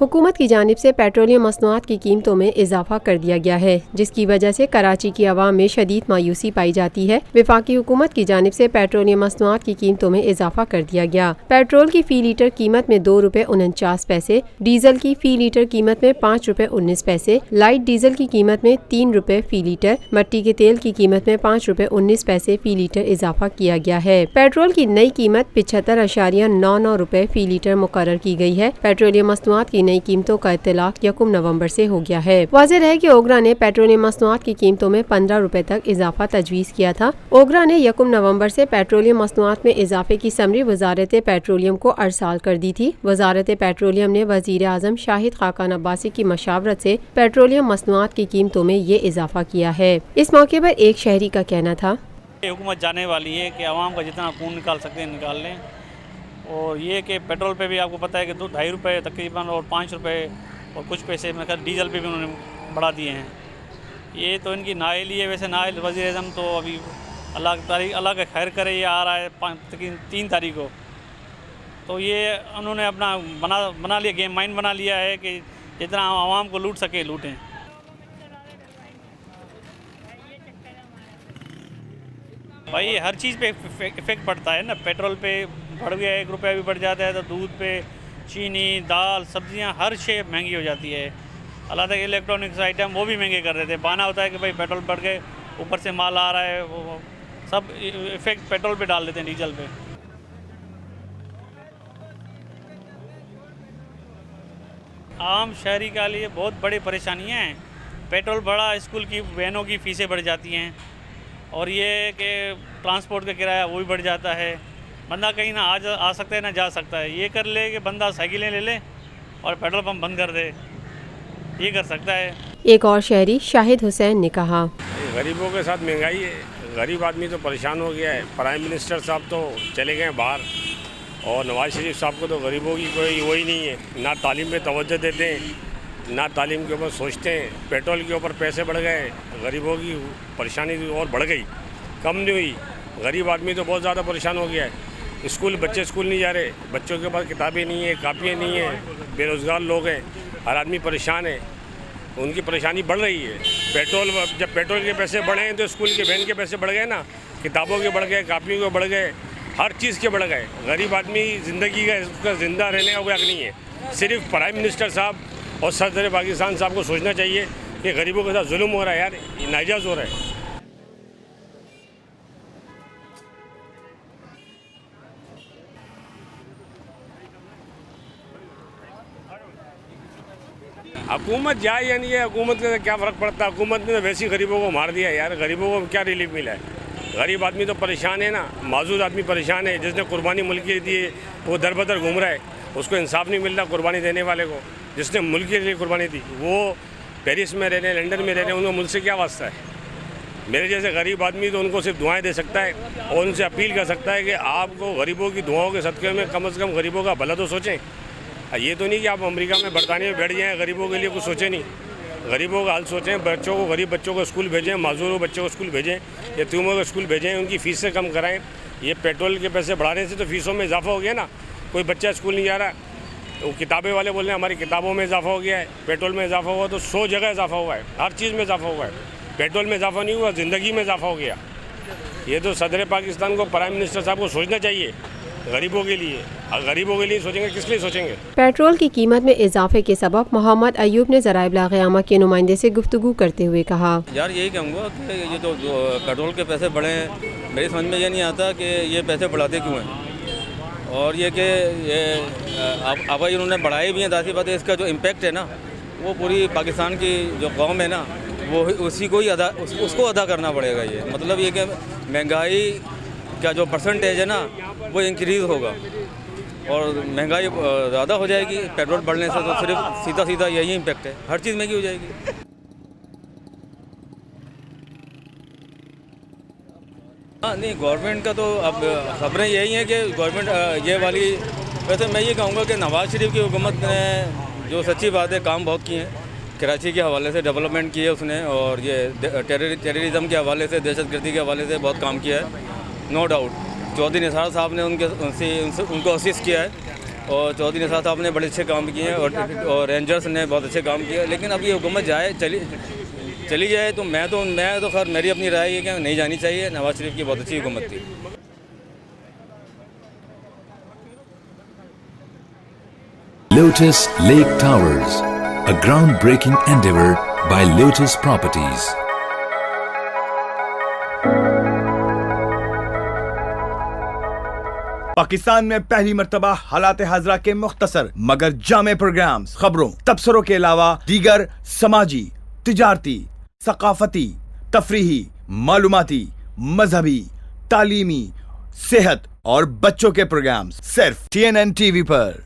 हुकूमत की जानिब से पेट्रोलियम मसनूआत की कीमतों में इजाफा कर दिया गया है, जिसकी वजह से कराची की आवाम में शदीद मायूसी पाई जाती है। वफाकी हुकूमत की जानिब से पेट्रोलियम मसनूआत की कीमतों में इजाफा कर दिया गया। पेट्रोल की फी लीटर कीमत में 2 रुपए 49 पैसे, डीजल की फी लीटर कीमत में 5 रुपए 19 पैसे, लाइट डीजल की कीमत में 3 रुपए फी लीटर, मट्टी के तेल की कीमत में 5 रुपए 19 पैसे फी लीटर इजाफा किया गया है। पेट्रोल की नई कीमत 75.99 रुपए फी लीटर मुकर्रर की गई है। पेट्रोलियम मसनूआत की नई कीमतों का इत्तलाक 1 नवंबर से हो गया है। वाज़ेह है कि ओगरा ने पेट्रोलियम मसनूआत की कीमतों में 15 रुपए तक इजाफा तजवीज़ किया था। ओगरा ने 1 नवंबर से पेट्रोलियम मसनूआत में इजाफे की समरी वजारत पेट्रोलियम को अरसाल कर दी थी। वजारत पेट्रोलियम ने वज़ीर आज़म शाहिद खाकान अब्बासी की मशावरत से पेट्रोलियम मसनूआत की कीमतों में ये इजाफा किया है। इस मौके पर एक शहरी का कहना था, हुकूमत जाने वाली है कि आवाम का जितना खून निकाल सकते हैं निकाल लें। और ये कि पेट्रोल पे भी आपको पता है कि 2-2.5 रुपये तकरीबन और 5 रुपये और कुछ पैसे में डीजल पे भी उन्होंने बढ़ा दिए हैं। ये तो इनकी नाअहली है। वैसे नाअहल वज़ीर आज़म तो अभी अल्लाह का खैर करे, ये आ रहा है 3 तारीख को, तो ये उन्होंने अपना बना लिया, गेम माइंड बना लिया है कि जितना आवाम को लूट सके लूटें। भाई हर चीज़ पे इफ़ेक्ट पड़ता है ना। पेट्रोल पे बढ़ गया, 1 रुपया भी बढ़ जाता है तो दूध पे, चीनी, दाल, सब्जियां, हर शे महंगी हो जाती है। अल्लाह तक इलेक्ट्रॉनिक्स आइटम वो भी महंगे कर देते हैं। बहाना होता है कि भाई पेट्रोल बढ़ गए, ऊपर से माल आ रहा है, वो सब इफ़ेक्ट पेट्रोल पे डाल देते हैं, डीजल पे। आम शहरी के लिए बहुत बड़ी परेशानियाँ हैं। पेट्रोल बढ़ा, स्कूल की वैनों की फ़ीसें बढ़ जाती हैं, और ये कि ट्रांसपोर्ट का किराया वो भी बढ़ जाता है। बंदा कहीं ना आ सकता है ना जा सकता है। ये कर ले कि बंदा साइकिलें ले ले और पेट्रोल पंप बंद कर दे, ये कर सकता है। एक और शहरी शाहिद हुसैन ने कहा, गरीबों के साथ महंगाई है, गरीब आदमी तो परेशान हो गया है। प्राइम मिनिस्टर साहब तो चले गए बाहर, और नवाज शरीफ साहब को तो गरीबों की कोई वही नहीं है। ना तालीम पे तवज्जो देते हैं, ना तालीम के ऊपर सोचते हैं। पेट्रोल के ऊपर पैसे बढ़ गए, गरीबों की परेशानी और बढ़ गई, कम नहीं हुई। गरीब आदमी तो बहुत ज़्यादा परेशान हो गया है। बच्चे स्कूल नहीं जा रहे, बच्चों के पास किताबें नहीं है, कापियाँ नहीं है, बेरोज़गार लोग हैं, हर आदमी परेशान है, उनकी परेशानी बढ़ रही है। जब पेट्रोल के पैसे बढ़े हैं तो स्कूल के वैन के पैसे बढ़ गए ना, किताबों के बढ़ गए, कापियों के बढ़ गए, हर चीज़ के बढ़ गए। गरीब आदमी ज़िंदगी का उसका ज़िंदा रहने का कोई हक नहीं है। सिर्फ प्राइम मिनिस्टर साहब और सदर पाकिस्तान साहब को सोचना चाहिए कि गरीबों के साथ जुल्म हो रहा है यार, ये नाजायज़ हो रहा है। हुकूमत जाए या नहीं है, हुकूमत का क्या फ़र्क पड़ता है। हुकूमत ने तो वैसे ही गरीबों को मार दिया यार। गरीबों को क्या रिलीफ मिला है? गरीब आदमी तो परेशान है ना, माजूद आदमी परेशान है। जिसने कुर्बानी मुल्क के लिए दी है वो दर बदर घूम रहा है, उसको इंसाफ नहीं मिल रहा कुर्बानी देने वाले को। जिसने मुल्क के लिए कुर्बानी दी वो पेरिस में रह रहे हैं, लंदन में रह रहे हैं, उनको मुल्क से क्या वास्ता है? मेरे जैसे गरीब आदमी तो उनको सिर्फ दुआएं दे सकता है और उनसे अपील कर सकता है कि आपको गरीबों की दुआओं के सदक़े में कम से कम गरीबों का भला तो सोचें। ये तो नहीं कि आप अमेरिका में, बरतानिया में बैठ जाएँ, गरीबों के लिए कुछ सोचें नहीं। गरीबों का हाल सोचें, गरीब बच्चों को स्कूल भेजें, माजूर बच्चों को स्कूल भेजें, यतीमों को स्कूल भेजें, उनकी फ़ीसें कम कराएं। ये पेट्रोल के पैसे बढ़ाने से तो फ़ीसों में इजाफा हो गया ना। कोई बच्चा स्कूल नहीं जा रहा, वो किताबें वाले बोल रहे हैं हमारी किताबों में इजाफा हो गया है, पेट्रोल में इजाफा हुआ, तो 100 जगह इजाफा हुआ है, हर चीज़ में इजाफा हुआ है। पेट्रोल में इजाफा नहीं हुआ, ज़िंदगी में इजाफा हो गया। ये तो सदर पाकिस्तान को, प्राइम मिनिस्टर साहब को सोचना चाहिए गरीबों के लिए। गरीबों के लिए सोचेंगे, किस लिए सोचेंगे? पेट्रोल की कीमत में इजाफे के सबब मोहम्मद अयूब ने ज़राइब क़यामा के नुमाइंदे से गुफ्तगू करते हुए कहा, यार यही कहूँगा कि ये जो पेट्रोल के पैसे बढ़े हैं, मेरी समझ में ये नहीं आता कि ये पैसे बढ़ाते क्यों हैं। और ये कि अब इन्होंने बढ़ाए भी हैं, जाहिर बात है इसका जो इम्पेक्ट है ना वो पूरी पाकिस्तान की जो कौम है ना वो उसी को ही उसको अदा करना पड़ेगा। ये मतलब ये कि महंगाई का जो परसेंटेज है ना वो इंक्रीज़ होगा और महंगाई ज़्यादा हो जाएगी पेट्रोल बढ़ने से। तो सिर्फ सीधा सीधा यही इम्पेक्ट है, हर चीज़ महंगी हो जाएगी। हाँ नहीं, गवर्नमेंट का तो अब खबरें यही हैं कि गवर्नमेंट ये वाली, वैसे मैं ये कहूँगा कि नवाज़ शरीफ की हुकूमत ने जो सच्ची बात है काम बहुत किए हैं। कराची के हवाले से डेवलपमेंट की है उसने, और ये टेररिज्म के हवाले से, दहशतगर्दी के हवाले से बहुत काम किया है, नो डाउट। चौधरी निसार साहब ने उनको असिस्ट किया है, और चौधरी निसार साहब ने बड़े अच्छे काम किए हैं और रेंजर्स ने बहुत अच्छे काम किए, लेकिन अब ये हुकूमत चली जाए तो मैं तो खैर मेरी अपनी राय है कि नहीं जानी चाहिए। नवाज शरीफ की बहुत अच्छी हुकूमत थी। Lotus Lake Towers, a groundbreaking endeavor by Lotus Properties. Pakistan में पहली मर्तबा हालात हाजरा के मुख्तसर मगर जामे प्रोग्राम्स, खबरों, तबसरों के अलावा दीगर समाजी, तिजारती, सकाफती, तफरीही, मालूमाती, मजहबी, तालीमी, सेहत और बच्चों के प्रोग्राम्स सिर्फ TNN TV पर।